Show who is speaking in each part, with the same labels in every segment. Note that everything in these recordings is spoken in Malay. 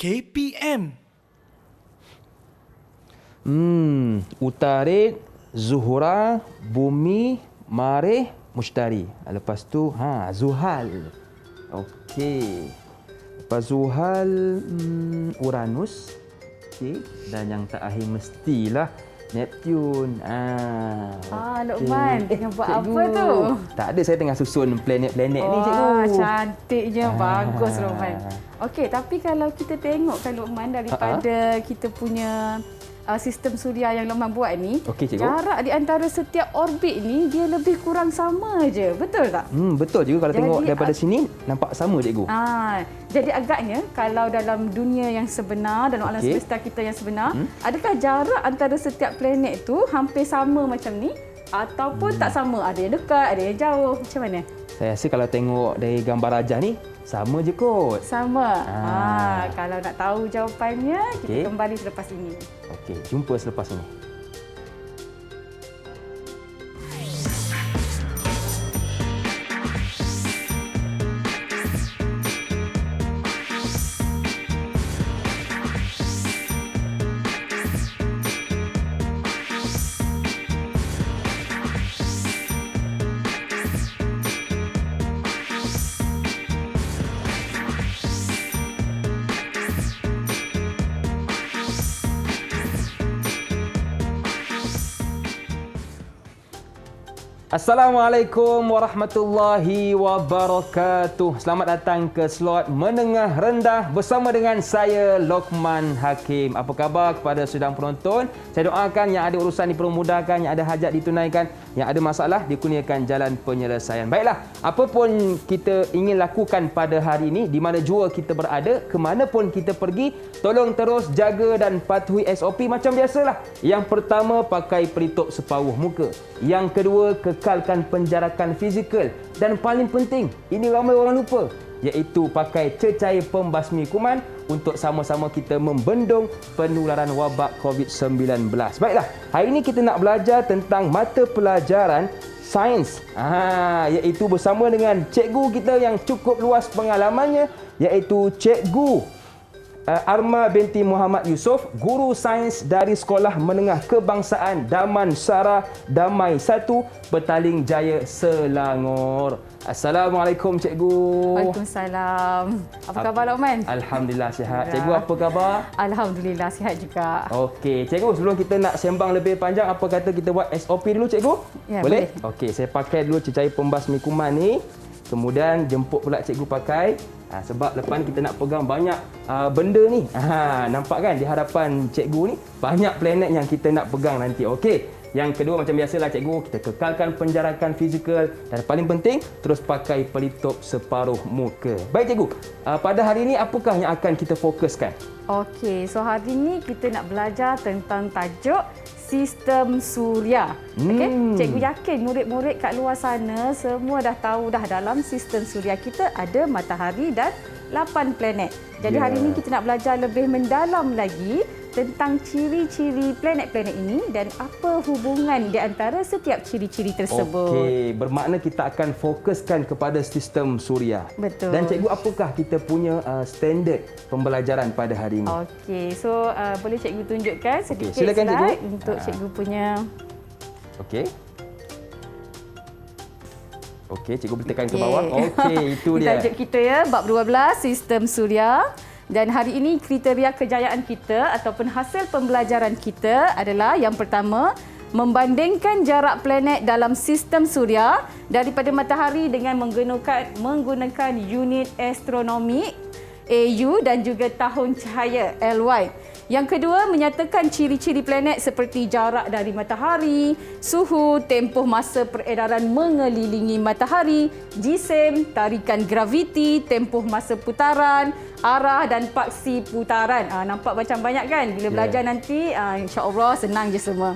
Speaker 1: KPM.
Speaker 2: Utarid, Zuhra, Bumi, Marikh, Mushtari. Lepas tu, Zuhal. Okey. Lepas Zuhal, Uranus. Okey. Dan yang terakhir mestilah Neptune.
Speaker 3: Lokman, tengah buat
Speaker 2: cikgu.
Speaker 3: apa tu?
Speaker 2: Tak ada, saya tengah susun planet-planet ni, cikgu.
Speaker 3: Cantiknya. Bagus, Lokman. Okey, tapi kalau kita tengok kan, Lokman, daripada kita punya sistem suria yang Lokman buat ni,
Speaker 2: Okey, cikgu.
Speaker 3: jarak di antara setiap orbit ni dia lebih kurang sama je. Betul tak?
Speaker 2: Betul cikgu. Kalau tengok daripada sini, nampak sama, cikgu.
Speaker 3: Jadi agaknya kalau dalam dunia yang sebenar, dalam alam semesta kita yang sebenar, adakah jarak antara setiap planet tu hampir sama macam ni ataupun tak sama? Ada yang dekat, ada yang jauh. Macam mana?
Speaker 2: Saya rasa kalau tengok dari gambar rajah ni, sama je kot.
Speaker 3: Sama. Kalau nak tahu jawapannya, kita kembali selepas ini.
Speaker 2: Okey, jumpa selepas ini. Assalamualaikum warahmatullahi wabarakatuh. Selamat datang ke slot menengah rendah bersama dengan saya, Lokman Hakim. Apa khabar kepada sedang penonton? Saya doakan yang ada urusan dipermudahkan, yang ada hajat ditunaikan, yang ada masalah dikurniakan jalan penyelesaian. Baiklah, apa pun kita ingin lakukan pada hari ini, di mana jua kita berada, ke mana pun kita pergi, tolong terus jaga dan patuhi SOP macam biasalah. Yang pertama, pakai pelitup separuh muka. Yang kedua, kekalkan penjarakan fizikal. Dan paling penting, ini ramai orang lupa, iaitu pakai cecair pembasmi kuman untuk sama-sama kita membendung penularan wabak COVID-19. Baiklah, hari ini kita nak belajar tentang mata pelajaran sains. Iaitu bersama dengan cikgu kita yang cukup luas pengalamannya, iaitu Cikgu Arma binti Muhammad Yusof, guru sains dari Sekolah Menengah Kebangsaan Damansara Damai 1, Petaling Jaya, Selangor. Assalamualaikum, cikgu.
Speaker 3: Waalaikumsalam. Apa khabar, Lokman?
Speaker 2: Alhamdulillah sihat. Cikgu, apa khabar?
Speaker 3: Alhamdulillah sihat juga.
Speaker 2: Okey, cikgu, sebelum kita nak sembang lebih panjang, apa kata kita buat SOP dulu, cikgu?
Speaker 3: Ya,
Speaker 2: boleh?
Speaker 3: boleh.
Speaker 2: Okey, saya pakai dulu cecair pembasmi kuman ni. Kemudian jemput pula cikgu pakai. Sebab lepas ni kita nak pegang banyak benda ni. Nampak kan di hadapan cikgu ni banyak planet yang kita nak pegang nanti. Okey. Yang kedua, macam biasalah cikgu, kita kekalkan penjarakan fizikal dan paling penting terus pakai pelitup separuh muka. Baik cikgu, pada hari ini apakah yang akan kita fokuskan?
Speaker 3: Okey, so hari ini kita nak belajar tentang tajuk sistem suria. Okey, cikgu yakin murid-murid kat luar sana semua dah tahu dah dalam sistem suria kita ada matahari dan 8 planet. Jadi hari ini kita nak belajar lebih mendalam lagi tentang ciri-ciri planet-planet ini dan apa hubungan di antara setiap ciri-ciri tersebut.
Speaker 2: Okey, bermakna kita akan fokuskan kepada sistem suria.
Speaker 3: Betul.
Speaker 2: Dan cikgu, apakah kita punya standard pembelajaran pada hari ini?
Speaker 3: Okey, so boleh cikgu tunjukkan sedikit
Speaker 2: silakan,
Speaker 3: slide
Speaker 2: cikgu.
Speaker 3: untuk cikgu punya.
Speaker 2: Okey. Okey, cikgu boleh tekan ke bawah. Okey, itu dia.
Speaker 3: Tajuk kita ya, bab 12, sistem suria. Dan hari ini kriteria kejayaan kita ataupun hasil pembelajaran kita adalah yang pertama, membandingkan jarak planet dalam sistem suria daripada matahari dengan menggunakan unit astronomi AU dan juga tahun cahaya LY. Yang kedua, menyatakan ciri-ciri planet seperti jarak dari matahari, suhu, tempoh masa peredaran mengelilingi matahari, jisim, tarikan graviti, tempoh masa putaran, arah dan paksi putaran. Nampak macam banyak kan? Bila belajar nanti, insya-Allah senang je semua.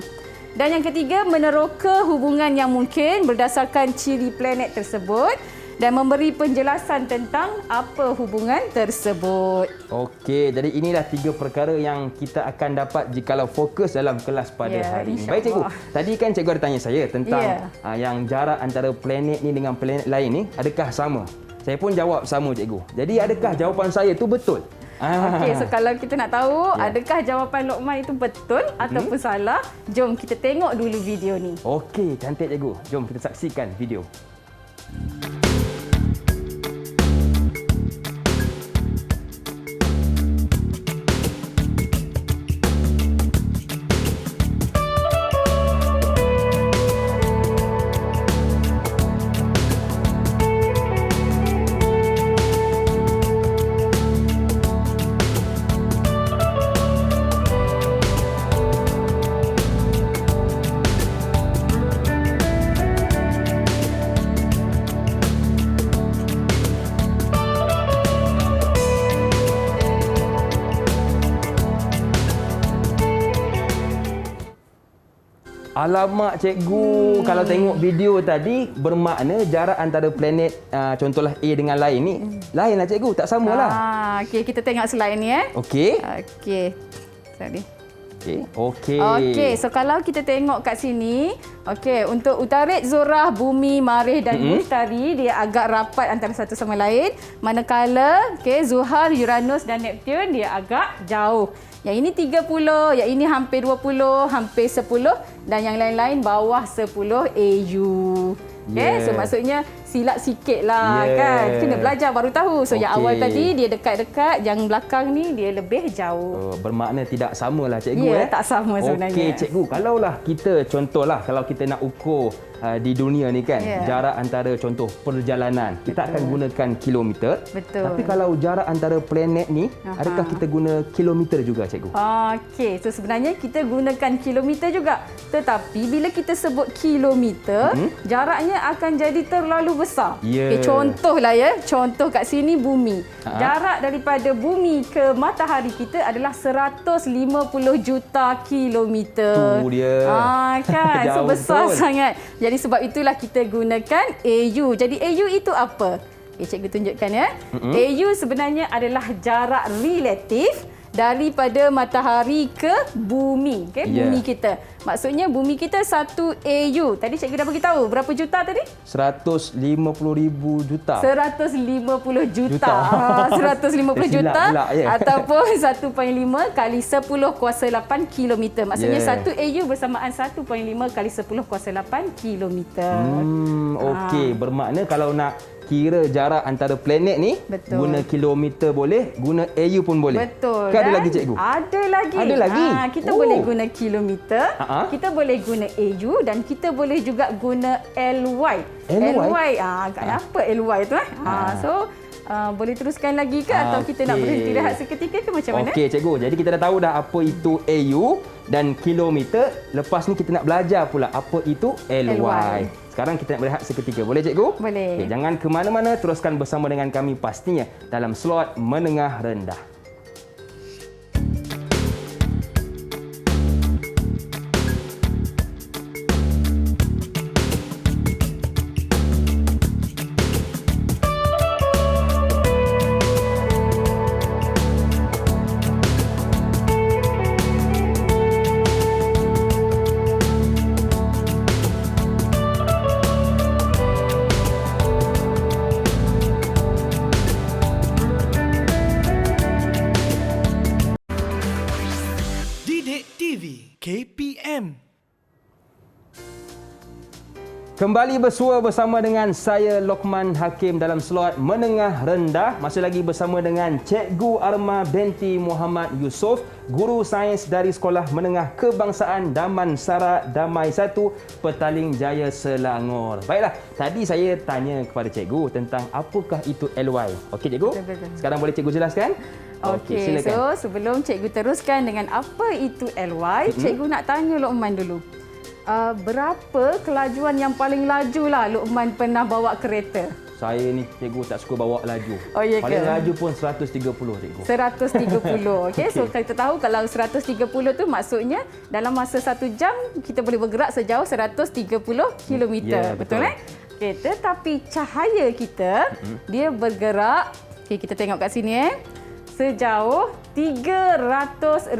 Speaker 3: Dan yang ketiga, meneroka hubungan yang mungkin berdasarkan ciri planet tersebut dan memberi penjelasan tentang apa hubungan tersebut.
Speaker 2: Okey, jadi inilah 3 perkara yang kita akan dapat jikalau fokus dalam kelas pada hari ini. Baik cikgu, tadi kan cikgu ada tanya saya tentang yang jarak antara planet ni dengan planet lain ni adakah sama? Saya pun jawab sama, cikgu. Jadi adakah jawapan saya tu betul?
Speaker 3: Okey, so kalau kita nak tahu adakah jawapan Lokman itu betul ataupun salah, jom kita tengok dulu video ni.
Speaker 2: Okey, cantik cikgu. Jom kita saksikan video. Alamak cikgu, kalau tengok video tadi bermakna jarak antara planet contohlah A dengan lain ni lainlah cikgu, tak samalah.
Speaker 3: Okey, kita tengok slide ni
Speaker 2: Okey.
Speaker 3: Okey. Sorry.
Speaker 2: Okey.
Speaker 3: Okey, so kalau kita tengok kat sini, okey, untuk Utarid, Zorah, Bumi, Marikh dan Mushtari dia agak rapat antara satu sama lain, manakala Zuhal, Uranus dan Neptun dia agak jauh. Yang ini 30, yang ini hampir 20, hampir 10 dan yang lain-lain bawah 10 AU. So maksudnya silap sikit lah kan. Kena belajar baru tahu. So yang awal tadi dia dekat-dekat, yang belakang ni dia lebih jauh.
Speaker 2: Bermakna tidak samalah cikgu.
Speaker 3: Tak sama sebenarnya.
Speaker 2: Okey cikgu, kalaulah kita contohlah kalau kita nak ukur di dunia ni kan, jarak antara contoh perjalanan, kita akan gunakan kilometer.
Speaker 3: Betul.
Speaker 2: Tapi kalau jarak antara planet ni, adakah kita guna kilometer juga cikgu?
Speaker 3: Okey, so sebenarnya kita gunakan kilometer juga. Tetapi bila kita sebut kilometer, jaraknya akan jadi terlalu besar. Okay, contohlah contoh kat sini bumi. Jarak daripada bumi ke matahari kita adalah 150 juta kilometer.
Speaker 2: Tu dia.
Speaker 3: Kan, so besar
Speaker 2: betul.
Speaker 3: sangat. Jadi sebab itulah kita gunakan AU. Jadi AU itu apa? Cikgu tunjukkan AU sebenarnya adalah jarak relatif daripada matahari ke bumi. Bumi kita. Maksudnya bumi kita 1 AU. Tadi cikgu dah bagi tahu berapa juta tadi?
Speaker 2: 150,000 juta.
Speaker 3: 150 juta. 150 juta ataupun 1.5 kali 10 kuasa 8 kilometer. Maksudnya 1 AU bersamaan 1.5 kali 10 kuasa 8 kilometer.
Speaker 2: Okey, bermakna kalau nak kira jarak antara planet ni, guna kilometer boleh, guna AU pun boleh.
Speaker 3: Betul.
Speaker 2: Ke ada lagi cikgu?
Speaker 3: Ada lagi.
Speaker 2: Ada lagi?
Speaker 3: Kita boleh guna kilometer, kita boleh guna AU dan kita boleh juga guna LY. LY apa LY tu so boleh teruskan lagi ke atau kita nak berhenti rehat seketika ke macam mana?
Speaker 2: Okey cikgu, jadi kita dah tahu dah apa itu AU dan kilometer. Lepas ni kita nak belajar pula apa itu LY. Sekarang kita nak berehat seketika. Boleh cikgu?
Speaker 3: Boleh.
Speaker 2: Okay, jangan ke mana-mana, teruskan bersama dengan kami pastinya dalam slot menengah rendah.
Speaker 1: KPM.
Speaker 2: Kembali bersua bersama dengan saya Lokman Hakim dalam slot menengah rendah. Masih lagi bersama dengan Cikgu Arma binti Muhammad Yusof, guru sains dari Sekolah Menengah Kebangsaan Damansara Damai 1, Petaling Jaya, Selangor. Baiklah, tadi saya tanya kepada cikgu tentang apakah itu LY. Okey cikgu?
Speaker 3: Betul.
Speaker 2: Sekarang boleh cikgu jelaskan?
Speaker 3: Okey, so sebelum cikgu teruskan dengan apa itu LY, cikgu nak tanya Lokman dulu. Berapa kelajuan yang paling laju lah Lokman pernah bawa kereta?
Speaker 2: Saya ni cikgu tak suka bawa laju.
Speaker 3: Ya
Speaker 2: paling
Speaker 3: ke?
Speaker 2: laju pun 130 cikgu.
Speaker 3: 130. Okey, so kita tahu kalau 130 tu maksudnya dalam masa 1 jam kita boleh bergerak sejauh 130 km. Betul? Okey, tetapi cahaya kita dia bergerak, okey kita tengok kat sini sejauh 300,000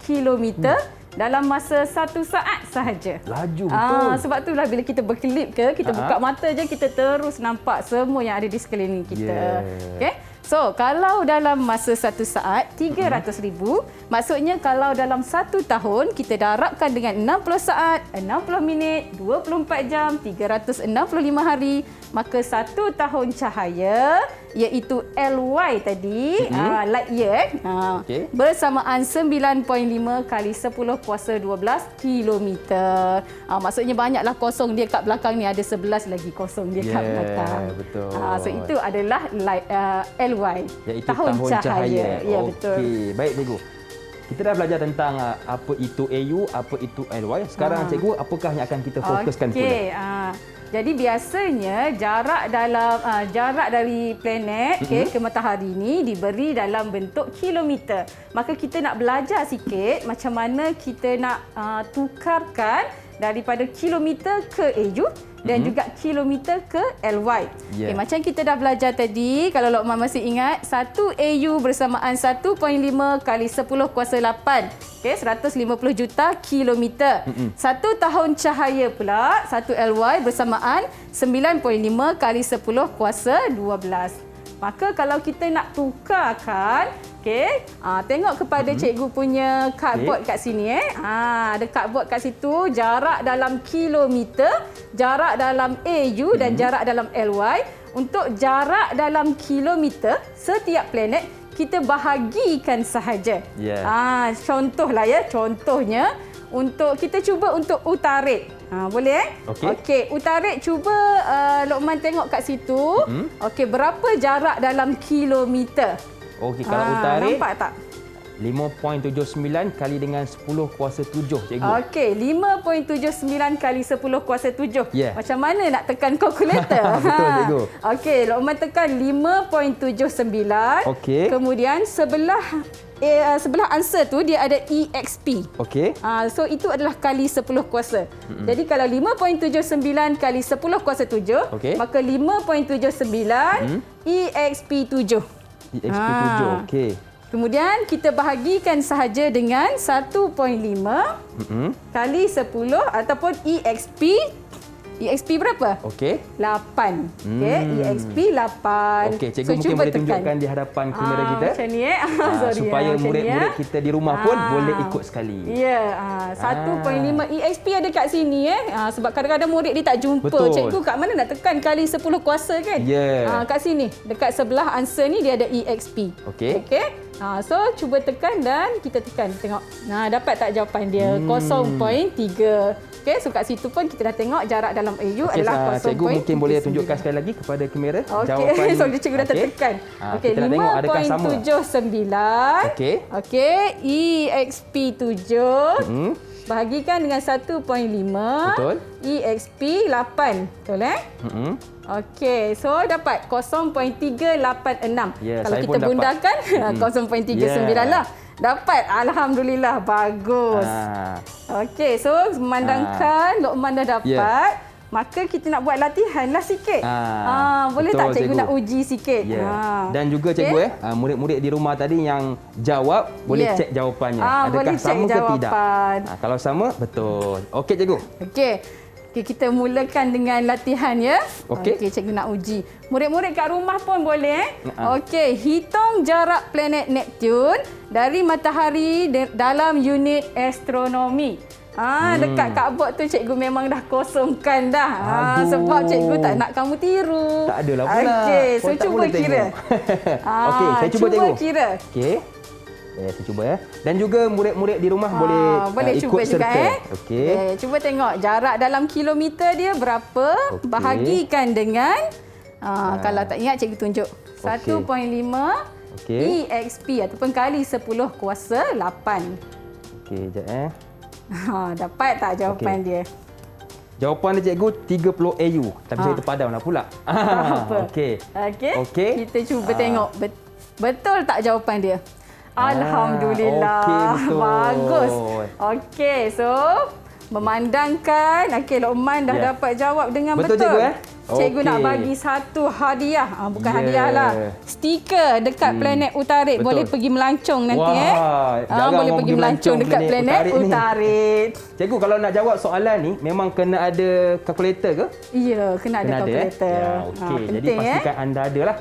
Speaker 3: kilometer dalam masa 1 saat sahaja.
Speaker 2: Laju betul.
Speaker 3: Sebab itulah bila kita berkelip ke, kita buka mata je kita terus nampak semua yang ada di sekeliling kita. Okay? So, kalau dalam masa 1 saat, 300,000. Maksudnya kalau dalam 1 tahun, kita darabkan dengan 60 saat, 60 minit, 24 jam, 365 hari. Maka 1 tahun cahaya, iaitu LY tadi, light year, bersamaan 9.5 kali 10 kuasa 12 kilometer. Maksudnya banyaklah kosong dia kat belakang ni. Ada 11 lagi kosong dia kat belakang.
Speaker 2: Betul.
Speaker 3: So, itu adalah LY.
Speaker 2: Iaitu
Speaker 3: tahun cahaya. Ya, betul.
Speaker 2: Okey, baik cikgu. Kita dah belajar tentang apa itu AU, apa itu LY. Sekarang cikgu, apakah yang akan kita fokuskan pula?
Speaker 3: Jadi biasanya jarak dari planet ke matahari ni diberi dalam bentuk kilometer. Maka kita nak belajar sikit macam mana kita nak tukarkan daripada kilometer ke AU dan juga kilometer ke LY. Okay, macam kita dah belajar tadi, kalau Lokman masih ingat, 1 AU bersamaan 1.5 kali 10 kuasa 8. Okay, 150 juta kilometer. 1 tahun cahaya pula, 1 LY bersamaan 9.5 kali 10 kuasa 12. Maka kalau kita nak tukarkan, tengok kepada cikgu punya cardboard kat sini. Ada cardboard kat situ, jarak dalam kilometer, jarak dalam AU dan jarak dalam LY. Untuk jarak dalam kilometer, setiap planet kita bahagikan sahaja. Contohlah contohnya untuk kita cuba untuk Utarit. Boleh Okey, Utarit cuba Lokman tengok kat situ. Okey, berapa jarak dalam kilometer?
Speaker 2: Okey, kalau Utarit
Speaker 3: nampak tak?
Speaker 2: 5.79 kali dengan 10 kuasa 7, cikgu.
Speaker 3: Okey, 5.79 kali 10 kuasa 7. Macam mana nak tekan kalkulator?
Speaker 2: Betul, cikgu.
Speaker 3: Okey, Lokman tekan 5.79.
Speaker 2: Okey.
Speaker 3: Kemudian sebelah answer tu dia ada EXP.
Speaker 2: Okey.
Speaker 3: So itu adalah kali 10 kuasa. Jadi kalau 5.79 kali 10 kuasa 7, maka 5.79 EXP 7.
Speaker 2: EXP 7. Okey.
Speaker 3: Kemudian kita bahagikan sahaja dengan 1.5 kali 10 ataupun EXP berapa?
Speaker 2: Okey.
Speaker 3: 8. EXP 8.
Speaker 2: Okey, cikgu mungkin boleh tunjukkan di hadapan kamera kita.
Speaker 3: Macam ni
Speaker 2: supaya murid-murid kita di rumah pun boleh ikut sekali.
Speaker 3: 1.5 EXP ada kat sini sebab kadang-kadang murid dia tak jumpa.
Speaker 2: Betul.
Speaker 3: Cikgu kat mana nak tekan kali 10 kuasa kan? Kat sini, dekat sebelah answer ni dia ada EXP. Okey. So cuba tekan dan kita tekan tengok. Dapat tak jawapan dia? 0.3. Okey, so kat situ pun kita dah tengok jarak dalam AU adalah 0.39.
Speaker 2: Cikgu mungkin boleh tunjukkan sekali lagi kepada kamera jawapan.
Speaker 3: So cikgu dah tertekan. Okey, 5.79. Okey, EXP 7. Bahagikan dengan 1.5.
Speaker 2: Betul.
Speaker 3: EXP 8. Betul Okey, so dapat 0.386. Kalau kita bundakan 0.39 lah. Dapat, alhamdulillah, bagus. Okey, so memandangkan Lokman dah dapat, maka kita nak buat latihan lah sikit. Boleh tak cikgu nak uji sikit?
Speaker 2: Dan juga cikgu murid-murid di rumah tadi yang jawab boleh cek jawapannya. Adakah sama ke tidak? Kalau sama, betul. Okey cikgu.
Speaker 3: Okey, kita mulakan dengan latihan Okey, cikgu nak uji. Murid-murid kat rumah pun boleh Okey, hitung jarak planet Neptun dari matahari dalam unit astronomi. Dekat cardboard tu cikgu memang dah kosongkan dah. Sebab cikgu tak nak kamu tiru.
Speaker 2: Tak adalah pula.
Speaker 3: Okey, so cuba kira.
Speaker 2: Okey, saya cuba tengok.
Speaker 3: Kira.
Speaker 2: Okey. Saya cuba Dan juga murid-murid di rumah boleh ikut serta. Okey.
Speaker 3: Cuba tengok jarak dalam kilometer dia berapa. Bahagikan dengan kalau tak ingat cikgu tunjuk 1.5 EXP ataupun kali 10 kuasa 8.
Speaker 2: Okey, jap
Speaker 3: dapat tak jawapan dia?
Speaker 2: Jawapan dia cikgu 30 AU. Tapi saya terpadam lah pula. Okey.
Speaker 3: Kita cuba tengok betul tak jawapan dia. Alhamdulillah.
Speaker 2: Betul.
Speaker 3: Bagus. Okey, so memandangkan Lokman dah dapat jawab dengan betul.
Speaker 2: Cikgu,
Speaker 3: Cikgu nak bagi satu hadiah. Bukan hadiah lah. Stiker dekat planet Utarit. Betul. Boleh pergi melancong nanti. Boleh pergi melancong dekat planet Utarit.
Speaker 2: Cikgu, kalau nak jawab soalan ni memang kena ada kalkulator ke?
Speaker 3: Ya, kena ada kalkulator.
Speaker 2: Okey, jadi pastikan anda ada lah.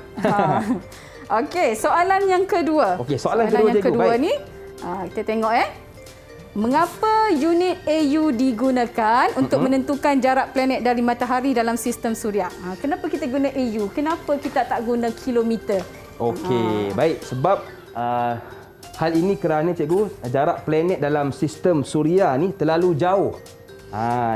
Speaker 3: Okey, soalan yang kedua.
Speaker 2: Okey, soalan kedua,
Speaker 3: yang
Speaker 2: cikgu.
Speaker 3: kedua
Speaker 2: Baik.
Speaker 3: ni, kita tengok Mengapa unit AU digunakan untuk menentukan jarak planet dari matahari dalam sistem suria? Kenapa kita guna AU? Kenapa kita tak guna kilometer?
Speaker 2: Okey, baik. Sebab hal ini kerana cikgu, jarak planet dalam sistem suria ni terlalu jauh.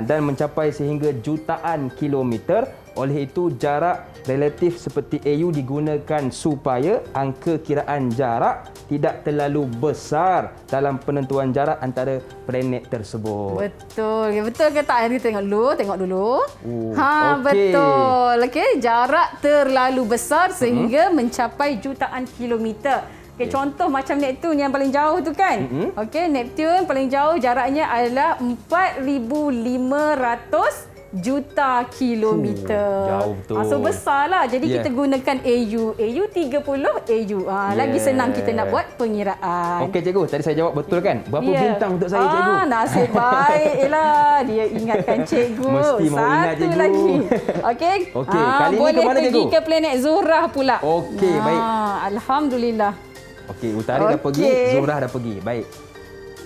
Speaker 2: Dan mencapai sehingga jutaan kilometer. Oleh itu, jarak relatif seperti AU digunakan supaya angka kiraan jarak tidak terlalu besar dalam penentuan jarak antara planet tersebut.
Speaker 3: Betul. Betul ke tak? Kita tengok dulu.
Speaker 2: Okey.
Speaker 3: Betul. Okey, jarak terlalu besar sehingga mencapai jutaan kilometer. Okay, contoh macam Neptun yang paling jauh tu kan. Okey, Neptun paling jauh jaraknya adalah 4,500 juta kilometer.
Speaker 2: Jauh betul.
Speaker 3: So besarlah. Jadi kita gunakan AU. AU 30 AU. Lagi senang kita nak buat pengiraan.
Speaker 2: Okey cikgu, tadi saya jawab betul kan? Berapa bintang untuk saya cikgu?
Speaker 3: Nasib baik. Yelah, dia ingatkan cikgu.
Speaker 2: Mesti mau ingat
Speaker 3: Satu
Speaker 2: cikgu.
Speaker 3: lagi. Okey.
Speaker 2: Okey, kali ni
Speaker 3: boleh
Speaker 2: ke mana
Speaker 3: pergi
Speaker 2: cikgu?
Speaker 3: ke planet Zuhrah pula.
Speaker 2: Okey, baik.
Speaker 3: Alhamdulillah.
Speaker 2: Okey, Utari dah pergi, Zuhrah dah pergi. Baik.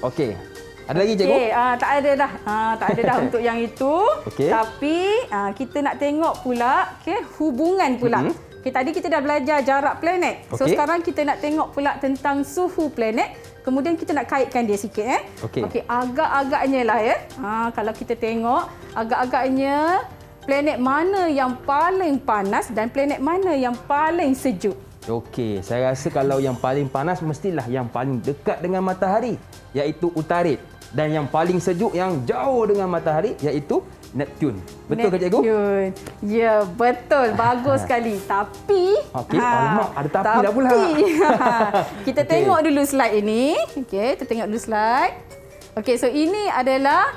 Speaker 2: Okey. Ada lagi cikgu?
Speaker 3: Tak ada dah. Tak ada dah untuk yang itu.
Speaker 2: Okey.
Speaker 3: Tapi kita nak tengok pula hubungan pula. Tadi kita dah belajar jarak planet. So sekarang kita nak tengok pula tentang suhu planet. Kemudian kita nak kaitkan dia sikit. Okey, agak-agaknya lah kalau kita tengok, agak-agaknya planet mana yang paling panas dan planet mana yang paling sejuk.
Speaker 2: Okey, saya rasa kalau yang paling panas mestilah yang paling dekat dengan matahari, iaitu Utarit. Dan yang paling sejuk yang jauh dengan matahari iaitu Neptun. Betul ke cikgu?
Speaker 3: Neptun. Ya, betul. Bagus sekali. Tapi
Speaker 2: Okey, alamak, ada tapi dah pula.
Speaker 3: Kita tengok dulu slide ini. Okey, kita tengok dulu slide. Okey, so ini adalah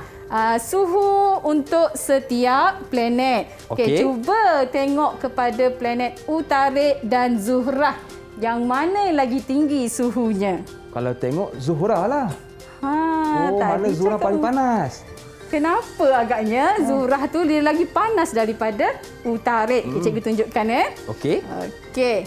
Speaker 3: suhu untuk setiap planet. Okey, cuba tengok kepada planet Utarit dan Zuhrah. Yang mana lagi tinggi suhunya?
Speaker 2: Kalau tengok Zuhrah lah. Mana Zuhrah paling panas?
Speaker 3: Kenapa agaknya Zuhrah tu dia lagi panas daripada Utarit? Cikgu tunjukkan
Speaker 2: Okey.
Speaker 3: Okey.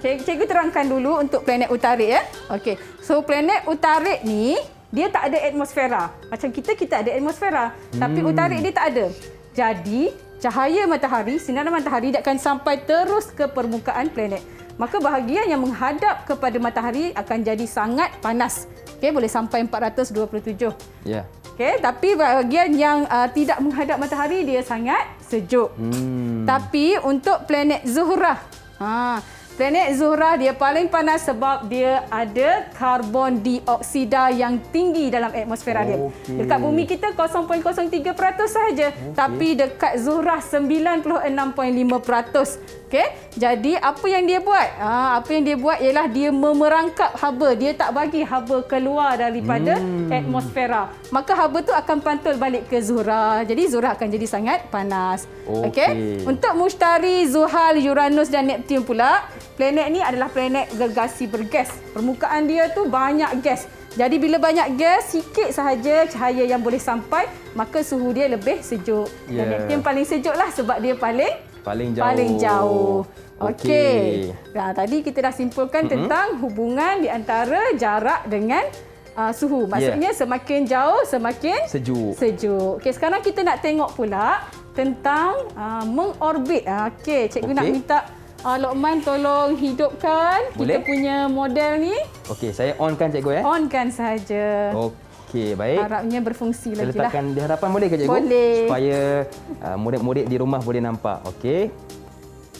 Speaker 3: Cikgu terangkan dulu untuk planet Utarit Okey. So planet Utarit ni dia tak ada atmosfera. Macam kita ada atmosfera, tapi Utarit dia tak ada. Jadi cahaya matahari, sinaran matahari dia akan sampai terus ke permukaan planet. Maka bahagian yang menghadap kepada matahari akan jadi sangat panas. Okey, boleh sampai 427.
Speaker 2: Ya.
Speaker 3: Okey, tapi bahagian yang tidak menghadap matahari dia sangat sejuk. Tapi untuk planet Zuhrah, planet Zuhrah dia paling panas sebab dia ada karbon dioksida yang tinggi dalam atmosfera dia. Dekat bumi kita 0.03% sahaja, tapi dekat Zuhrah 96.5%. Okey. Jadi apa yang dia buat? Apa yang dia buat ialah dia memerangkap haba. Dia tak bagi haba keluar daripada atmosfera. Maka haba tu akan pantul balik ke Zuhrah. Jadi Zuhrah akan jadi sangat panas. Okey. Untuk Mushtari, Zuhal, Uranus dan Neptun pula, planet ni adalah planet gergasi bergas. Permukaan dia tu banyak gas. Jadi bila banyak gas, sikit sahaja cahaya yang boleh sampai, maka suhu dia lebih sejuk. Dan Neptun paling sejuk lah sebab dia paling jauh. Okey. Tadi kita dah simpulkan tentang hubungan di antara jarak dengan suhu. Maksudnya semakin jauh, semakin sejuk. Okey, sekarang kita nak tengok pula tentang mengorbit. Okey, cikgu nak minta Lokman tolong hidupkan kita punya model ni.
Speaker 2: Okey, saya onkan cikgu
Speaker 3: Onkan saja.
Speaker 2: Okey, baik.
Speaker 3: Harapnya berfungsi lagi lah.
Speaker 2: Saya letakkan di hadapan boleh ke cikgu?
Speaker 3: Boleh.
Speaker 2: Supaya murid-murid di rumah boleh nampak. Okey.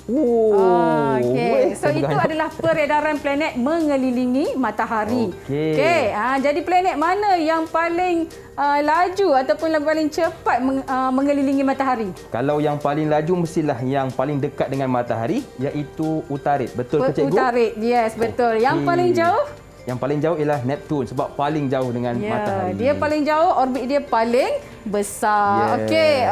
Speaker 3: Okey. So itu adalah peredaran planet mengelilingi matahari. Okey. Jadi planet mana yang paling laju ataupun yang paling cepat mengelilingi matahari?
Speaker 2: Kalau yang paling laju mestilah yang paling dekat dengan matahari, iaitu Utarit. Betul ke cikgu?
Speaker 3: Utarit. Yes, betul. Yang paling jauh?
Speaker 2: Yang paling jauh ialah Neptun sebab paling jauh dengan matahari.
Speaker 3: Dia paling jauh, orbit dia paling besar. Okey.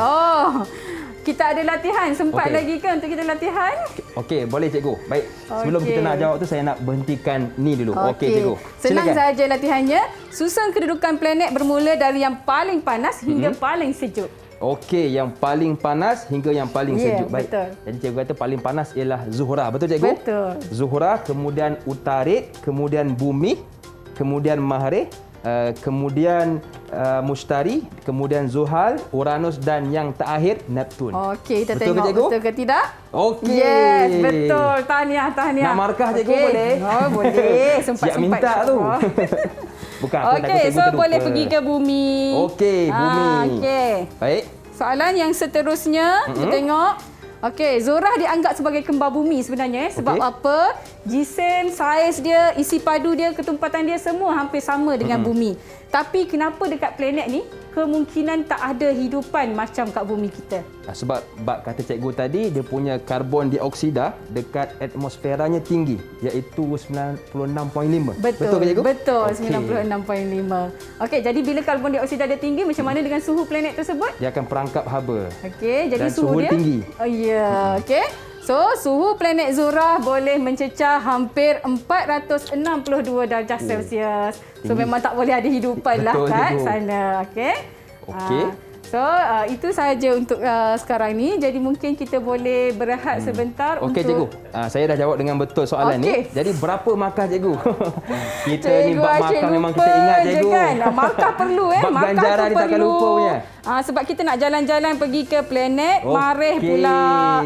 Speaker 3: Kita ada latihan. Sempat lagi ke untuk kita latihan?
Speaker 2: Okey, boleh cikgu. Baik. Sebelum kita nak jawab tu, saya nak berhentikan ni dulu. Okey, cikgu.
Speaker 3: Senang saja latihannya. Susun kedudukan planet bermula dari yang paling panas hingga paling sejuk.
Speaker 2: Okey, yang paling panas hingga yang paling sejuk. Baik.
Speaker 3: Betul.
Speaker 2: Jadi cikgu kata paling panas ialah Zuhra. Betul cikgu?
Speaker 3: Betul.
Speaker 2: Zuhra, kemudian Utarid, kemudian Bumi, kemudian Mahrih, kemudian Mushtari, kemudian Zuhal, Uranus dan yang terakhir Neptun.
Speaker 3: Okey, kita
Speaker 2: Betul ke,
Speaker 3: tengok
Speaker 2: cikgu?
Speaker 3: betul ke tidak?
Speaker 2: Okey.
Speaker 3: Yes, betul. Tahniah.
Speaker 2: Nak markah cikgu boleh?
Speaker 3: Oh, boleh.
Speaker 2: Siap minta tu. Bukan, aku
Speaker 3: Okey,
Speaker 2: takut
Speaker 3: so
Speaker 2: cikgu
Speaker 3: boleh
Speaker 2: terlupa.
Speaker 3: pergi ke Bumi.
Speaker 2: Okey, Bumi.
Speaker 3: Okey.
Speaker 2: Baik.
Speaker 3: Soalan yang seterusnya, kita tengok. Okey, Zuhrah dianggap sebagai kembar bumi sebenarnya. Sebab
Speaker 2: Okey.
Speaker 3: apa? Jisim, saiz dia, isi padu dia, ketumpatan dia semua hampir sama dengan bumi. Tapi kenapa dekat planet ni kemungkinan tak ada hidupan macam kat bumi kita?
Speaker 2: Sebab kata cikgu tadi, dia punya karbon dioksida dekat atmosferanya tinggi, iaitu 96.5.
Speaker 3: Betul
Speaker 2: ke cikgu?
Speaker 3: Betul,
Speaker 2: Okey.
Speaker 3: 96.5. Okey, jadi bila karbon dioksida dia tinggi, macam mana dengan suhu planet tersebut?
Speaker 2: Dia akan perangkap haba.
Speaker 3: Okey, jadi
Speaker 2: Dan suhu
Speaker 3: dia
Speaker 2: tinggi.
Speaker 3: Oh ya, okey. So, suhu planet Zuhrah boleh mencecah hampir 462 darjah Celsius. So, memang tak boleh ada hidupan lah
Speaker 2: Betul,
Speaker 3: kat
Speaker 2: cikgu.
Speaker 3: sana. Okey.
Speaker 2: Okey.
Speaker 3: So, itu sahaja untuk sekarang ni. Jadi, mungkin kita boleh berehat sebentar
Speaker 2: Okey
Speaker 3: untuk...
Speaker 2: cikgu, saya dah jawab dengan betul soalan
Speaker 3: Okey.
Speaker 2: ni. Jadi berapa markah cikgu? Kita ni
Speaker 3: Cikgu
Speaker 2: bab
Speaker 3: asyik
Speaker 2: markah memang
Speaker 3: lupa
Speaker 2: kita ingat
Speaker 3: je
Speaker 2: cikgu.
Speaker 3: kan? Markah perlu
Speaker 2: Bab
Speaker 3: markah
Speaker 2: ganjaran
Speaker 3: tu
Speaker 2: ni takkan
Speaker 3: perlu.
Speaker 2: lupa punya.
Speaker 3: Sebab kita nak jalan-jalan pergi ke planet Marih pula.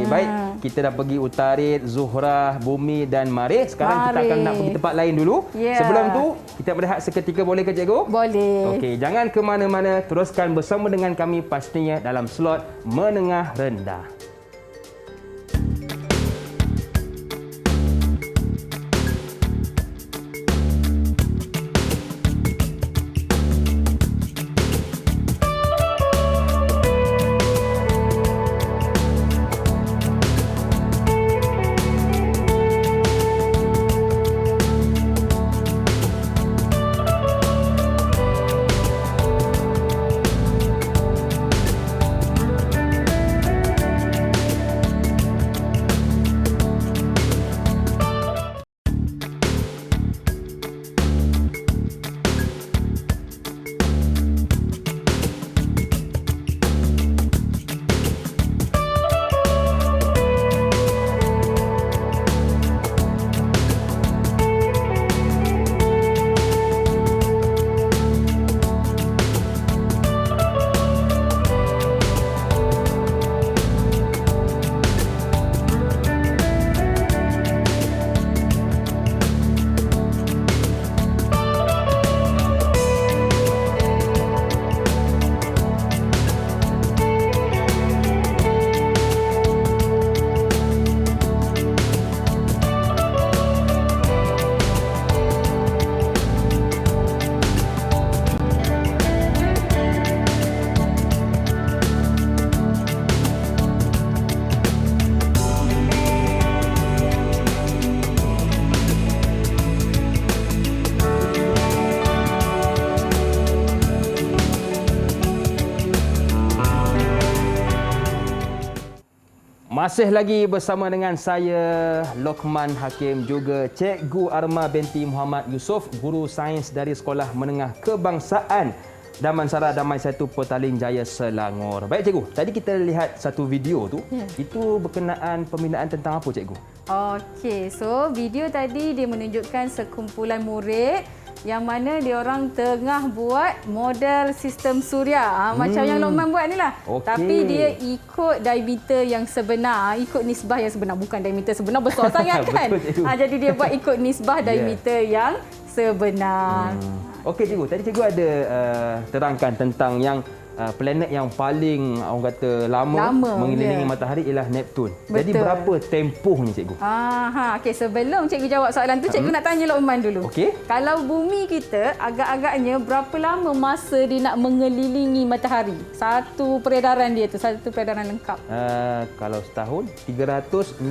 Speaker 2: Baik, kita dah pergi Utarid, Zuhrah, Bumi dan Marih. Sekarang kita akan
Speaker 3: Marih.
Speaker 2: nak pergi tempat lain dulu.
Speaker 3: Ya.
Speaker 2: Sebelum tu, kita berehat seketika boleh ke cikgu?
Speaker 3: Boleh.
Speaker 2: Okey, jangan ke mana-mana. Teruskan bersama dengan kami pastinya dalam slot menengah rendah. Masih lagi bersama dengan saya, Lokman Hakim, juga Cikgu Arma binti Muhammad Yusof, guru sains dari Sekolah Menengah Kebangsaan Damansara Damai Satu Petaling Jaya Selangor. Baik cikgu, tadi kita lihat satu video tu.
Speaker 3: Ya.
Speaker 2: Itu berkenaan pembinaan tentang apa cikgu?
Speaker 3: Okey, so video tadi dia menunjukkan sekumpulan murid yang mana dia orang tengah buat model sistem suria. Macam yang Lokman buat ni lah.
Speaker 2: Okey.
Speaker 3: Tapi dia ikut diameter yang sebenar, ikut nisbah yang sebenar. Bukan diameter sebenar besar sangat kan?
Speaker 2: Betul, cikgu.
Speaker 3: Jadi dia buat ikut nisbah diameter yang sebenar.
Speaker 2: Okey cikgu, tadi cikgu ada terangkan tentang yang planet yang paling orang kata lama mengelilingi
Speaker 3: ya.
Speaker 2: matahari ialah Neptun. Jadi
Speaker 3: Betul.
Speaker 2: berapa tempohnya cikgu?
Speaker 3: Okey, sebelum cikgu jawab soalan tu, cikgu nak tanya Lokman dulu.
Speaker 2: Okey.
Speaker 3: Kalau bumi kita agak-agaknya berapa lama masa dia nak mengelilingi matahari? Satu peredaran dia tu, satu peredaran lengkap.
Speaker 2: Kalau setahun 365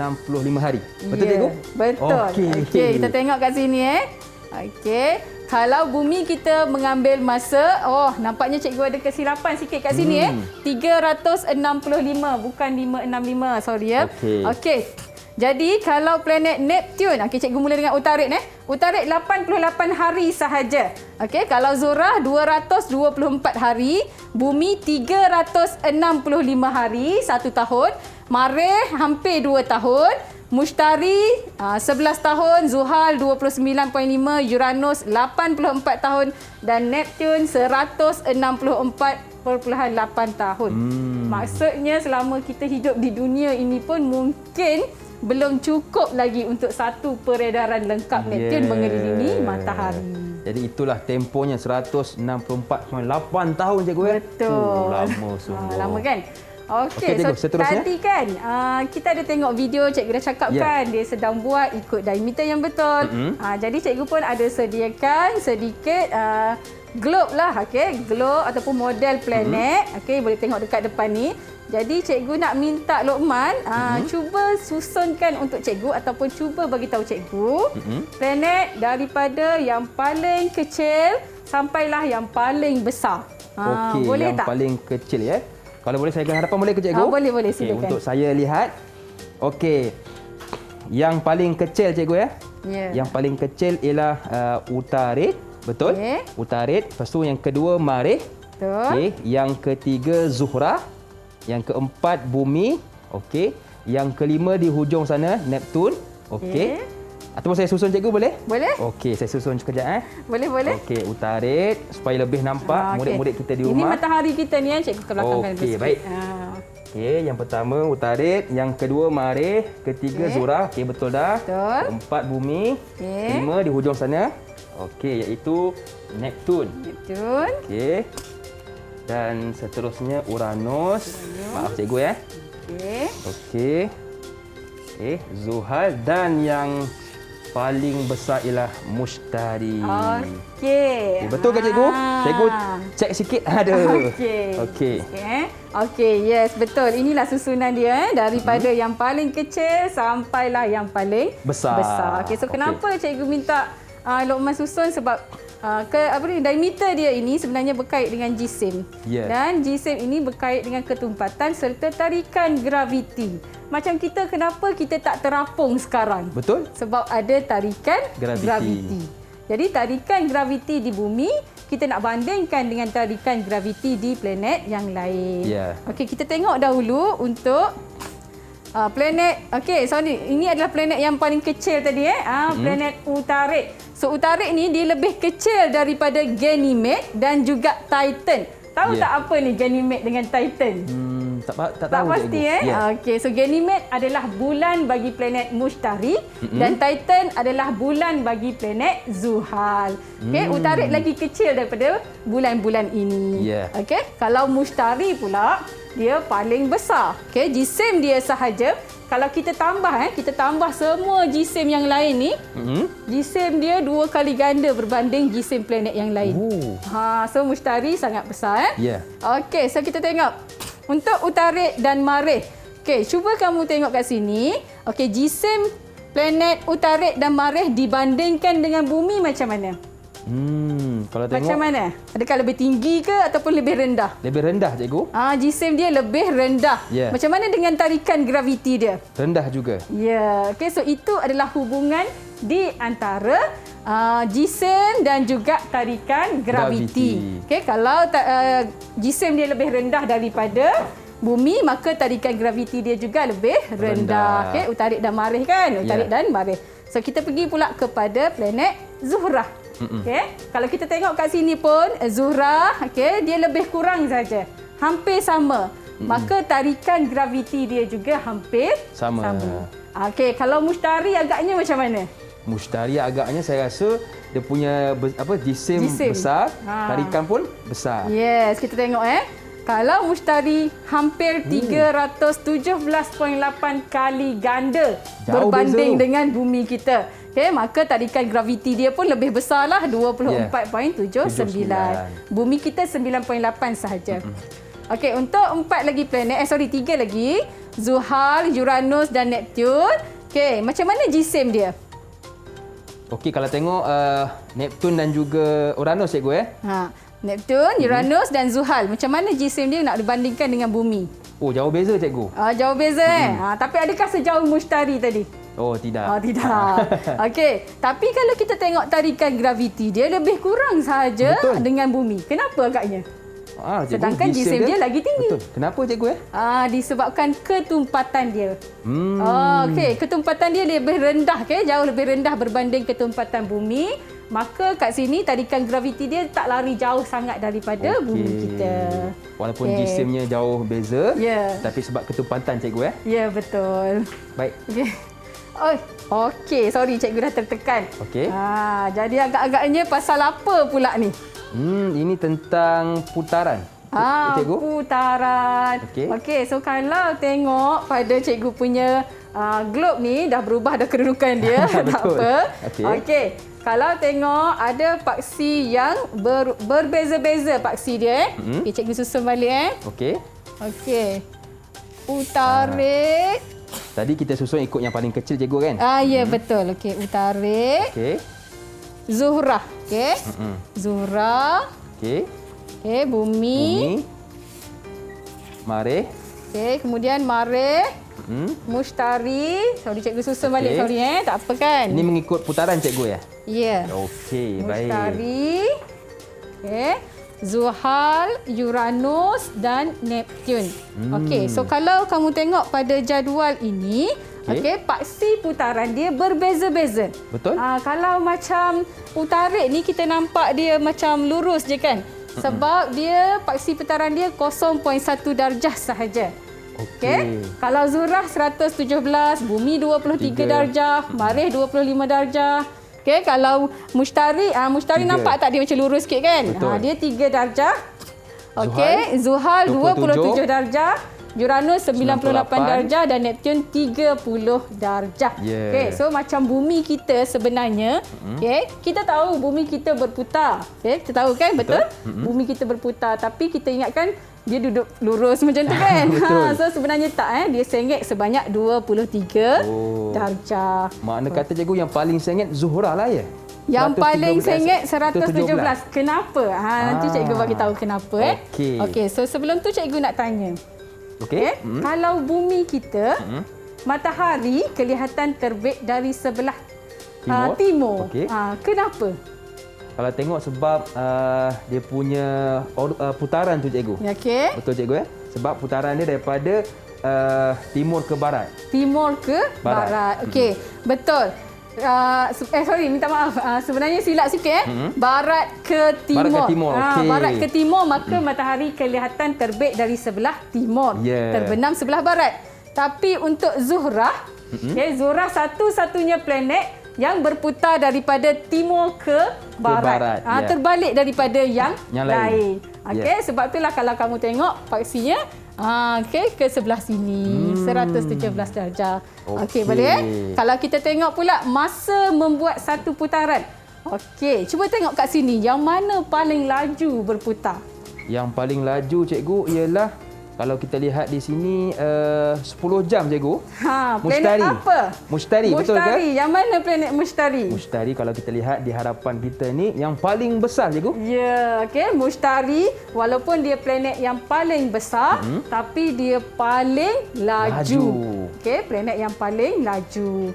Speaker 2: hari. Betul
Speaker 3: Ya,
Speaker 2: cikgu?
Speaker 3: Betul. Okey, kita tengok kat sini Okey. Kalau bumi kita mengambil masa, nampaknya cikgu ada kesilapan sikit kat sini 365 bukan 565, sorry
Speaker 2: Okey.
Speaker 3: Okey. Jadi kalau planet Neptun, okey cikgu mula dengan Utarid Utarid 88 hari sahaja. Okey, kalau Zuhrah 224 hari, Bumi 365 hari, 1 tahun, Marikh hampir 2 tahun, Mushtari 11 tahun, Zuhal 29.5, Uranus 84 tahun dan Neptun 164.8 tahun. Maksudnya selama kita hidup di dunia ini pun mungkin belum cukup lagi untuk satu peredaran lengkap Neptun mengelilingi matahari.
Speaker 2: Jadi itulah tempohnya 164.8 tahun cikgu ya.
Speaker 3: Betul.
Speaker 2: Lama sungguh.
Speaker 3: Lama kan? Okey,
Speaker 2: cikgu,
Speaker 3: so
Speaker 2: seterusnya.
Speaker 3: tadi kan kita ada tengok video cikgu dah cakap kan dia sedang buat ikut diameter yang betul. Jadi cikgu pun ada sediakan sedikit globe lah, okey, globe ataupun model planet. Okey, boleh tengok dekat depan ni. Jadi cikgu nak minta Lokman cuba susunkan untuk cikgu ataupun cuba bagi tahu cikgu planet daripada yang paling kecil sampailah yang paling besar.
Speaker 2: Okey,
Speaker 3: boleh
Speaker 2: yang
Speaker 3: tak?
Speaker 2: paling kecil ya. Kalau boleh saya hadapan boleh ke cikgu?
Speaker 3: Boleh silakan.
Speaker 2: Untuk saya lihat. Okey. Yang paling kecil cikgu ya. Yang paling kecil ialah Utarid, betul? Utarid. Lepas tu yang kedua Marikh.
Speaker 3: Betul.
Speaker 2: Okey, yang ketiga Zuhrah. Yang keempat Bumi. Okey. Yang kelima di hujung sana Neptun. Okey. Ataupun saya susun cikgu boleh?
Speaker 3: Boleh.
Speaker 2: Okey, saya susun sekejap
Speaker 3: Boleh.
Speaker 2: Okey, Utarid supaya lebih nampak murid-murid kita di
Speaker 3: Ini
Speaker 2: rumah.
Speaker 3: matahari kita ni cikgu ke belakangkan dulu
Speaker 2: Okey,
Speaker 3: sikit.
Speaker 2: baik. Okey, yang pertama Utarid, yang kedua Marikh, ketiga Zuhrah. Okey, betul dah.
Speaker 3: Betul.
Speaker 2: Keempat Bumi. Kelima di hujung sana. Okey, iaitu Neptun.
Speaker 3: Neptun.
Speaker 2: Okey. Dan seterusnya Uranus. Maaf cikgu ya. Okey. Zuhal dan yang paling besar ialah Mushtari.
Speaker 3: Okey.
Speaker 2: Betul ke cikgu? Cikgu cek sikit. Aduh.
Speaker 3: Okey, yes, betul. Inilah susunan dia daripada yang paling kecil sampailah yang paling besar. Okey, so kenapa cikgu minta Lokman susun sebab diameter dia ini sebenarnya berkait dengan jisim. Dan jisim ini berkait dengan ketumpatan serta tarikan graviti. Macam kita, kenapa kita tak terapung sekarang?
Speaker 2: Betul.
Speaker 3: Sebab ada tarikan graviti. Jadi tarikan graviti di bumi kita nak bandingkan dengan tarikan graviti di planet yang lain. Okey, kita tengok dahulu untuk planet. Okey, sorry, ini adalah planet yang paling kecil tadi planet Utarid. So Utarid ni dia lebih kecil daripada Ganymede dan juga Titan. Tahu tak apa ni Ganymede dengan Titan?
Speaker 2: Tak tahu
Speaker 3: pasti Okey, so Ganymede adalah bulan bagi planet Mushtari dan Titan adalah bulan bagi planet Zuhal. Okey, Utarid lagi kecil daripada bulan-bulan ini. Okey, kalau Mushtari pula dia paling besar. Okey, jisim dia sahaja kalau kita tambah semua jisim yang lain ni, jisim dia 2 kali ganda berbanding jisim planet yang lain. So Mushtari sangat besar Okey, so kita tengok untuk Utarid dan Marikh. Okey, cuba kamu tengok kat sini. Okey, jisim planet Utarid dan Marikh dibandingkan dengan bumi macam mana?
Speaker 2: Kalau tengok
Speaker 3: macam mana? Adakah lebih tinggi ke ataupun lebih rendah?
Speaker 2: Lebih rendah cikgu.
Speaker 3: Jisim dia lebih rendah. Macam mana dengan tarikan graviti dia?
Speaker 2: Rendah juga.
Speaker 3: Okey, so itu adalah hubungan di antara jisim dan juga tarikan graviti. Okey, kalau jisim dia lebih rendah daripada bumi, maka tarikan graviti dia juga lebih rendah. Okey, Utarid dan Marikh kan? Utarid dan Marikh. So kita pergi pula kepada planet Zuhrah. Okey, kalau kita tengok kat sini pun Zuhrah, okey, dia lebih kurang saja. Hampir sama. Maka tarikan graviti dia juga hampir sama. Okey, kalau Mushtari agaknya macam mana?
Speaker 2: Mushtari agaknya saya rasa dia punya jisim besar, tarikan pun besar.
Speaker 3: Yes, kita tengok Kalau Mushtari hampir 317.8 kali ganda berbanding dengan bumi kita. Okey, maka tarikan graviti dia pun lebih besarlah 24.79. Bumi kita 9.8 sahaja. Okey, untuk 3 lagi, Zuhal, Uranus dan Neptun. Okey, macam mana jisim dia?
Speaker 2: Okey, kalau tengok Neptun dan juga Uranus cikgu
Speaker 3: Neptun, Uranus dan Zuhal. Macam mana jisim dia nak dibandingkan dengan bumi?
Speaker 2: Oh, jauh beza cikgu.
Speaker 3: Jauh beza tapi adakah sejauh Mushtari tadi?
Speaker 2: Oh, tidak.
Speaker 3: Tidak. Okey, tapi kalau kita tengok tarikan graviti, dia lebih kurang sahaja dengan bumi. Kenapa agaknya?
Speaker 2: Cikgu,
Speaker 3: sedangkan jisim dia lagi tinggi.
Speaker 2: Betul. Kenapa cikgu ya?
Speaker 3: Disebabkan ketumpatan dia. Okey, ketumpatan dia lebih rendah, jauh lebih rendah berbanding ketumpatan bumi. Maka kat sini tarikan graviti dia tak lari jauh sangat daripada bumi kita.
Speaker 2: Walaupun jisimnya jauh beza, tapi sebab ketumpatan cikgu ya?
Speaker 3: Ya, betul.
Speaker 2: Baik.
Speaker 3: Okey, sorry cikgu dah tertekan.
Speaker 2: Okey.
Speaker 3: Jadi agak-agaknya pasal apa pula ni?
Speaker 2: Ini tentang putaran. Cikgu?
Speaker 3: Putaran. Okey, so kalau tengok pada cikgu punya globe ni dah berubah dah kedudukan dia. Tak apa. Okey. Kalau tengok ada paksi yang berbeza-beza paksi dia. Cikgu susun balik
Speaker 2: Okey.
Speaker 3: Utarik.
Speaker 2: Tadi kita susun ikut yang paling kecil cikgu kan?
Speaker 3: Ya, betul. Okey, Utarik. Zuhrah. Zuhrah. Bumi.
Speaker 2: Marikh.
Speaker 3: Kemudian Marikh. Mushtari. Sorry cikgu susun balik. Sorry tak apa kan?
Speaker 2: Ini mengikut putaran cikgu ya?
Speaker 3: Ya.
Speaker 2: Okey, baik.
Speaker 3: Mushtari. Zuhal, Uranus dan Neptun. Okey, so kalau kamu tengok pada jadual ini, paksi putaran dia berbeza-beza.
Speaker 2: Betul.
Speaker 3: Kalau macam utarik ni kita nampak dia macam lurus je kan? Sebab dia paksi putaran dia 0.1 darjah sahaja. Okey. Kalau Zuhrah 117, Bumi 23 darjah, Marikh 25 darjah. Kalau Mushtari, Mushtari nampak tak dia macam lurus sikit kan? Dia 3 darjah. Zuhal 27 darjah, Uranus 98 darjah dan Neptun 30 darjah. So macam bumi kita sebenarnya, kita tahu bumi kita berputar. Kita tahu kan, betul? Bumi kita berputar, tapi kita ingatkan dia duduk lurus macam tu kan. So sebenarnya tak, dia sengit sebanyak 23 darjah.
Speaker 2: Makna kata cikgu yang paling sengit Zuhrah lah ya?
Speaker 3: Yang paling sengit 117. Kenapa? Nanti cikgu bagi tahu kenapa. Okey, so sebelum tu cikgu nak tanya. Kalau bumi kita, matahari kelihatan terbit dari sebelah timur. Kenapa?
Speaker 2: Kalau tengok sebab dia punya putaran tu cikgu. Betul cikgu ya? Sebab putaran dia daripada timur ke barat.
Speaker 3: Timur ke barat. Okey, betul. Minta maaf. Sebenarnya silap sikit Barat ke timur.
Speaker 2: Barat ke timur.
Speaker 3: Barat ke timur, maka matahari kelihatan terbit dari sebelah timur. Terbenam sebelah barat. Tapi untuk Zuhrah, Zuhrah satu-satunya planet yang berputar daripada timur ke barat. Terbalik daripada yang lain. Sebab itulah kalau kamu tengok paksinya ke sebelah sini 117 darjah. Boleh Kalau kita tengok pula masa membuat satu putaran. Cuba tengok kat sini yang mana paling laju berputar.
Speaker 2: Yang paling laju cikgu ialah kalau kita lihat di sini 10 jam cikgu.
Speaker 3: Planet apa?
Speaker 2: Mushtari, betul ke?
Speaker 3: Yang mana planet Mushtari?
Speaker 2: Mushtari kalau kita lihat di hadapan kita ni yang paling besar cikgu.
Speaker 3: Mushtari walaupun dia planet yang paling besar tapi dia paling laju. Planet yang paling laju.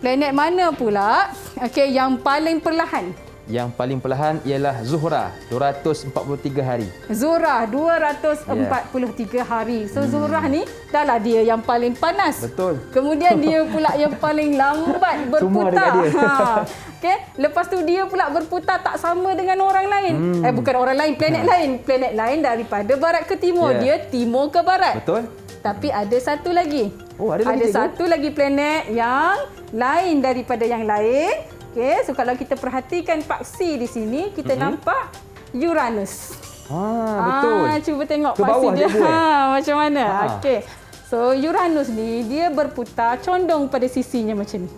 Speaker 3: Planet mana pula yang paling perlahan?
Speaker 2: Yang paling perlahan ialah Zuhrah, 243 hari.
Speaker 3: Zuhrah 243 hari. So Zuhrah ni dahlah dia yang paling panas.
Speaker 2: Betul.
Speaker 3: Kemudian dia pula yang paling lambat berputar. Lepas tu dia pula berputar tak sama dengan orang lain. Bukan orang lain, planet lain. Planet lain daripada barat ke timur. Dia timur ke barat.
Speaker 2: Betul.
Speaker 3: Tapi ada satu lagi.
Speaker 2: Ada
Speaker 3: satu lagi planet yang lain daripada yang lain. So kalau kita perhatikan paksi di sini, kita nampak Uranus.
Speaker 2: Betul.
Speaker 3: Cuba tengok
Speaker 2: ke
Speaker 3: paksi dia.
Speaker 2: Cikgu,
Speaker 3: macam mana? So Uranus ni dia berputar condong pada sisinya macam ni.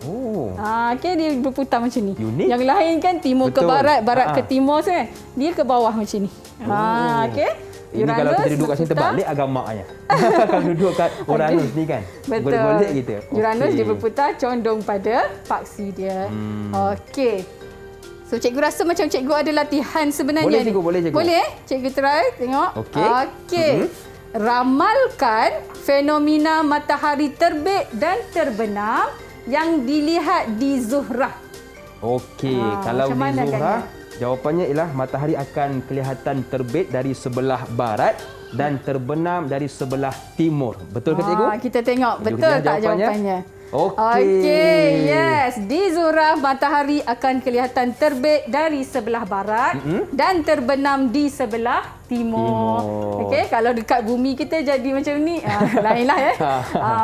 Speaker 3: Dia berputar macam ni.
Speaker 2: Unik.
Speaker 3: Yang lain kan timur ke barat, barat ke timur kan. Dia ke bawah macam ni.
Speaker 2: Ini Uranus kalau kita duduk kat sini terbalik agamanya. Kalau duduk kat Uranus ni kan. Golek-golek kita.
Speaker 3: Uranus dia berputar condong pada paksi dia. So cikgu rasa macam cikgu ada latihan sebenarnya.
Speaker 2: Boleh cikgu, boleh cikgu.
Speaker 3: Boleh? Cikgu try tengok. ramalkan fenomena matahari terbit dan terbenam yang dilihat di Zuhrah.
Speaker 2: Okey,
Speaker 3: Ha,
Speaker 2: kalau
Speaker 3: macam
Speaker 2: di
Speaker 3: mana
Speaker 2: Zuhrah,
Speaker 3: agaknya?
Speaker 2: jawapannya ialah matahari akan kelihatan terbit dari sebelah barat dan terbenam dari sebelah timur. Betul ke cikgu?
Speaker 3: Kita tengok
Speaker 2: Jom
Speaker 3: betul
Speaker 2: kita
Speaker 3: tak
Speaker 2: jawapannya.
Speaker 3: jawapannya.
Speaker 2: Okey.
Speaker 3: Yes. Di Zuhrah, matahari akan kelihatan terbit dari sebelah barat dan terbenam di sebelah timur. Okey, kalau dekat bumi kita jadi macam ni, lainlah ya.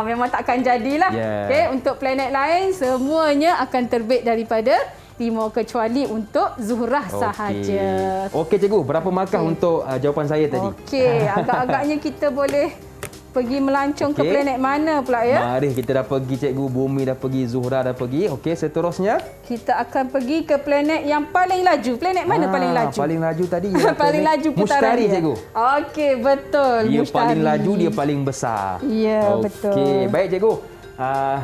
Speaker 3: Memang takkan jadilah.
Speaker 2: Yeah.
Speaker 3: Okey, untuk planet lain semuanya akan terbit daripada timur kecuali untuk Zuhrah sahaja.
Speaker 2: Okey cikgu, berapa markah untuk jawapan saya tadi?
Speaker 3: Okey, agak-agaknya kita boleh pergi melancong ke planet mana pula ya?
Speaker 2: Mari kita dah pergi cikgu, bumi dah pergi, Zuhrah dah pergi. Okey, seterusnya
Speaker 3: Kita akan pergi ke planet yang paling laju. Planet mana paling laju?
Speaker 2: Paling laju tadi ialah
Speaker 3: paling
Speaker 2: planet
Speaker 3: laju putaran
Speaker 2: Mustari
Speaker 3: dia.
Speaker 2: cikgu.
Speaker 3: Okey, betul.
Speaker 2: Dia
Speaker 3: Mustari.
Speaker 2: paling laju, dia paling besar.
Speaker 3: Ya, betul.
Speaker 2: Okey, baik cikgu.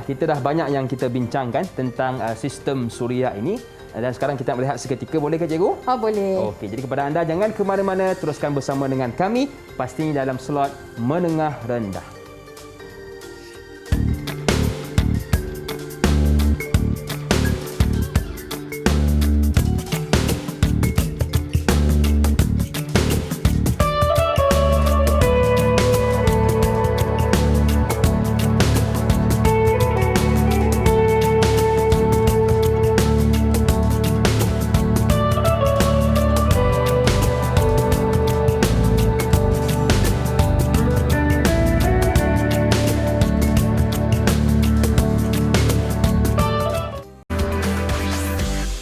Speaker 2: Kita dah banyak yang kita bincangkan tentang sistem suria ini. Dan sekarang kita melihat seketika, boleh ke cikgu?
Speaker 3: Boleh.
Speaker 2: Okey, jadi kepada anda jangan ke mana-mana, teruskan bersama dengan kami pastinya dalam slot menengah rendah.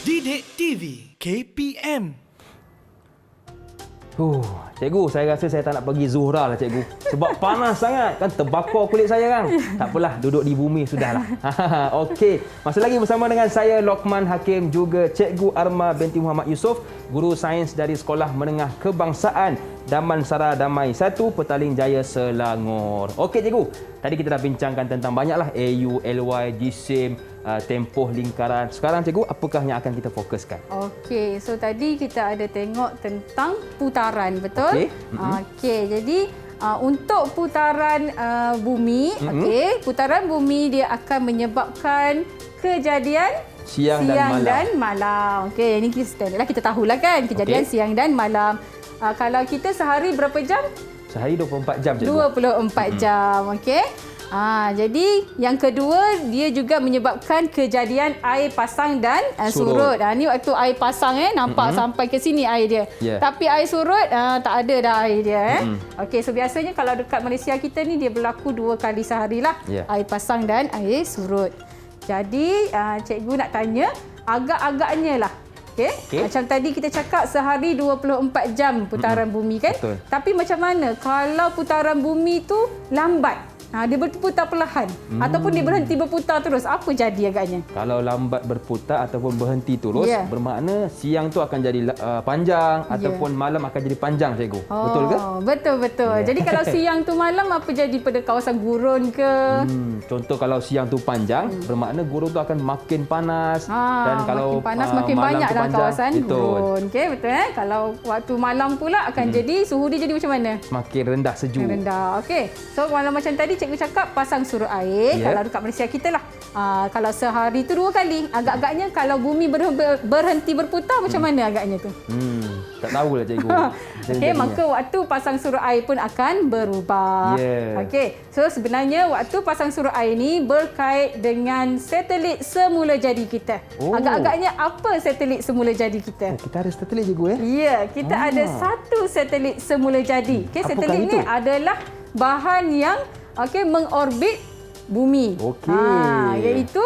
Speaker 1: Didik TV KPM.
Speaker 2: Cikgu, saya rasa saya tak nak pergi Zuhrah lah cikgu. Sebab panas sangat kan, terbakar kulit saya kan. Tak apalah, duduk di bumi sudahlah. Okey, masih lagi bersama dengan saya Lokman Hakim, juga Cikgu Arma binti Muhammad Yusof, guru sains dari Sekolah Menengah Kebangsaan Damansara Damai 1, Petaling Jaya, Selangor. Okey cikgu, tadi kita dah bincangkan tentang banyaklah AU, LY, GSIM, tempoh lingkaran. Sekarang cikgu, apakah yang akan kita fokuskan?
Speaker 3: Okey, so tadi kita ada tengok tentang putaran, betul?
Speaker 2: Okey.
Speaker 3: Okey, jadi untuk putaran bumi, okey, putaran bumi dia akan menyebabkan kejadian
Speaker 2: Siang dan
Speaker 3: malam. Okey, ini standard lah, kita tahulah kan kejadian siang dan malam. Kalau kita sehari berapa jam?
Speaker 2: Sehari 24 jam cikgu.
Speaker 3: 24 jam, okey. Jadi yang kedua, dia juga menyebabkan kejadian air pasang dan surut. Ni waktu air pasang nampak sampai ke sini air dia.
Speaker 2: Yeah.
Speaker 3: Tapi air surut tak ada dah air dia. Okey, so biasanya kalau dekat Malaysia kita ni dia berlaku 2 kali sehari lah.
Speaker 2: Yeah.
Speaker 3: Air pasang dan air surut. Jadi cikgu nak tanya agak-agaknya lah. Okey. Macam tadi kita cakap sehari 24 jam putaran bumi kan?
Speaker 2: Betul.
Speaker 3: Tapi macam mana kalau putaran bumi tu lambat? Dia berputar perlahan ataupun dia berhenti berputar terus. Apa jadi agaknya?
Speaker 2: Kalau lambat berputar ataupun berhenti terus,
Speaker 3: Ya.
Speaker 2: bermakna siang tu akan jadi panjang ataupun malam akan jadi panjang cikgu. Betul ke?
Speaker 3: Betul. Jadi kalau siang tu malam, apa jadi pada kawasan gurun ke?
Speaker 2: Contoh kalau siang tu panjang, bermakna gurun tu akan makin panas, dan kalau
Speaker 3: makin panas makin
Speaker 2: malam
Speaker 3: banyak
Speaker 2: tu
Speaker 3: dah
Speaker 2: panjang,
Speaker 3: kawasan gurun. Okey, betul Kalau waktu malam pula akan jadi suhu dia jadi macam mana?
Speaker 2: Semakin rendah sejuk.
Speaker 3: Rendah. Okey. So malam macam tadi cikgu cakap pasang surut air.
Speaker 2: Ya.
Speaker 3: Kalau dekat Malaysia kita lah. Kalau sehari tu 2 kali. Agak-agaknya kalau bumi berhenti berputar macam mana agaknya tu?
Speaker 2: Tak tahulah cikgu.
Speaker 3: Okey, maka waktu pasang surut air pun akan berubah.
Speaker 2: Ya.
Speaker 3: Okey. So sebenarnya waktu pasang surut air ni berkait dengan satelit semula jadi kita. Agak-agaknya apa satelit semula jadi kita?
Speaker 2: Kita ada satelit cikgu
Speaker 3: Ya, kita ada satu satelit semula jadi. Okey,
Speaker 2: Apakah
Speaker 3: satelit
Speaker 2: itu?
Speaker 3: ni adalah bahan yang mengorbit bumi.
Speaker 2: Okey.
Speaker 3: Iaitu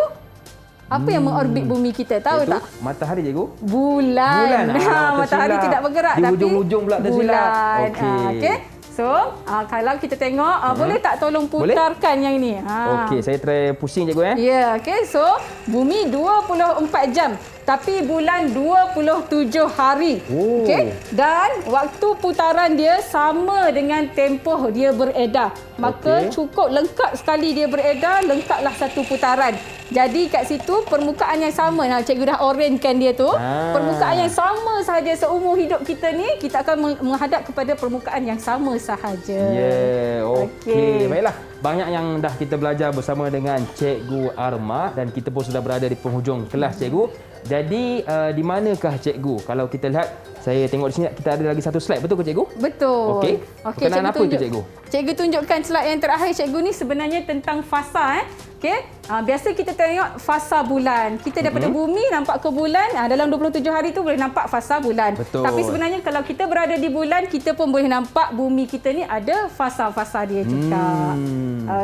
Speaker 3: apa yang mengorbit bumi kita? Tahu
Speaker 2: Iaitu
Speaker 3: tak?
Speaker 2: matahari cikgu.
Speaker 3: Bulan.
Speaker 2: tersilap.
Speaker 3: Matahari tidak bergerak
Speaker 2: Di
Speaker 3: tapi
Speaker 2: hujung-hujung pula tersilap.
Speaker 3: bulan.
Speaker 2: Okey.
Speaker 3: Okey. So, kalau kita tengok, boleh tak tolong putarkan yang ini?
Speaker 2: Okey, saya try pusing cikgu
Speaker 3: Ya, okey. So, bumi 24 jam tapi bulan 27 hari.
Speaker 2: Oh.
Speaker 3: Okey. Dan waktu putaran dia sama dengan tempoh dia beredar. Maka cukup lengkap sekali dia beredar, lengkaplah satu putaran. Jadi kat situ permukaan yang sama. Nah, cikgu dah orangekan dia tu. Permukaan yang sama sahaja seumur hidup kita ni, kita akan menghadap kepada permukaan yang sama sahaja.
Speaker 2: Ya, okey. Baiklah. Banyak yang dah kita belajar bersama dengan Cikgu Arma dan kita pun sudah berada di penghujung kelas, Cikgu. Jadi, di manakah Cikgu? Kalau kita lihat, saya tengok di sini kita ada lagi satu slide. Betul ke Cikgu?
Speaker 3: Betul.
Speaker 2: Okey.
Speaker 3: Okey,
Speaker 2: Berkenaan apa itu, Cikgu?
Speaker 3: Cikgu tunjukkan slide yang terakhir, Cikgu ni sebenarnya tentang fasa. Okey. Biasa kita tengok fasa bulan. Kita daripada bumi nampak ke bulan, dalam 27 hari tu boleh nampak fasa bulan.
Speaker 2: Betul.
Speaker 3: Tapi sebenarnya kalau kita berada di bulan, kita pun boleh nampak bumi kita ni ada fasa-fasa dia juga.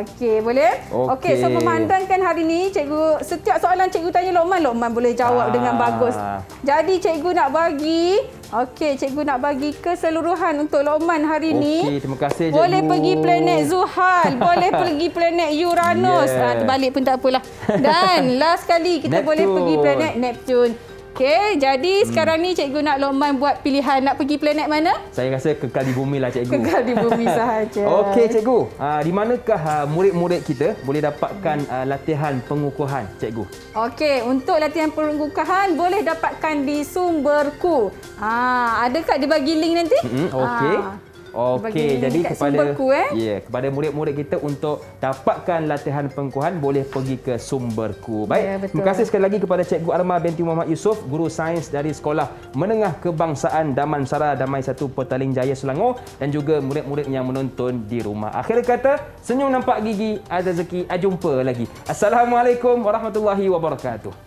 Speaker 3: Okey, boleh? Okey, so memandangkan hari ni, Cikgu, setiap soalan Cikgu tanya Lokman boleh jawab dengan bagus. Jadi Cikgu nak bagi, Cikgu nak bagi keseluruhan untuk Lokman hari ni.
Speaker 2: Okey, terima kasih, Cikgu.
Speaker 3: Boleh pergi planet Zuhal, boleh pergi planet Uranus. Terbalik pun tak apalah. Dan last kali kita boleh pergi planet Neptune. Okey, jadi sekarang ni Cikgu nak Lokman buat pilihan nak pergi planet mana?
Speaker 2: Saya rasa kekal di bumi lah, Cikgu.
Speaker 3: Kekal di bumi sahaja.
Speaker 2: Okey, Cikgu. Di manakah murid-murid kita boleh dapatkan latihan pengukuhan, Cikgu?
Speaker 3: Okey, untuk latihan pengukuhan boleh dapatkan di Sumberku. Ada kat dia bagi link nanti?
Speaker 2: Okey. Okey, jadi kepada murid-murid kita untuk dapatkan latihan pengukuhan boleh pergi ke Sumberku. Baik,
Speaker 3: Ya, betul.
Speaker 2: terima kasih sekali lagi kepada Cikgu Arma binti Muhammad Yusof, guru sains dari Sekolah Menengah Kebangsaan Damansara Damai 1 Petaling Jaya Selangor dan juga murid-murid yang menonton di rumah. Akhir kata, senyum nampak gigi, ada rezeki, jumpa lagi. Assalamualaikum warahmatullahi wabarakatuh.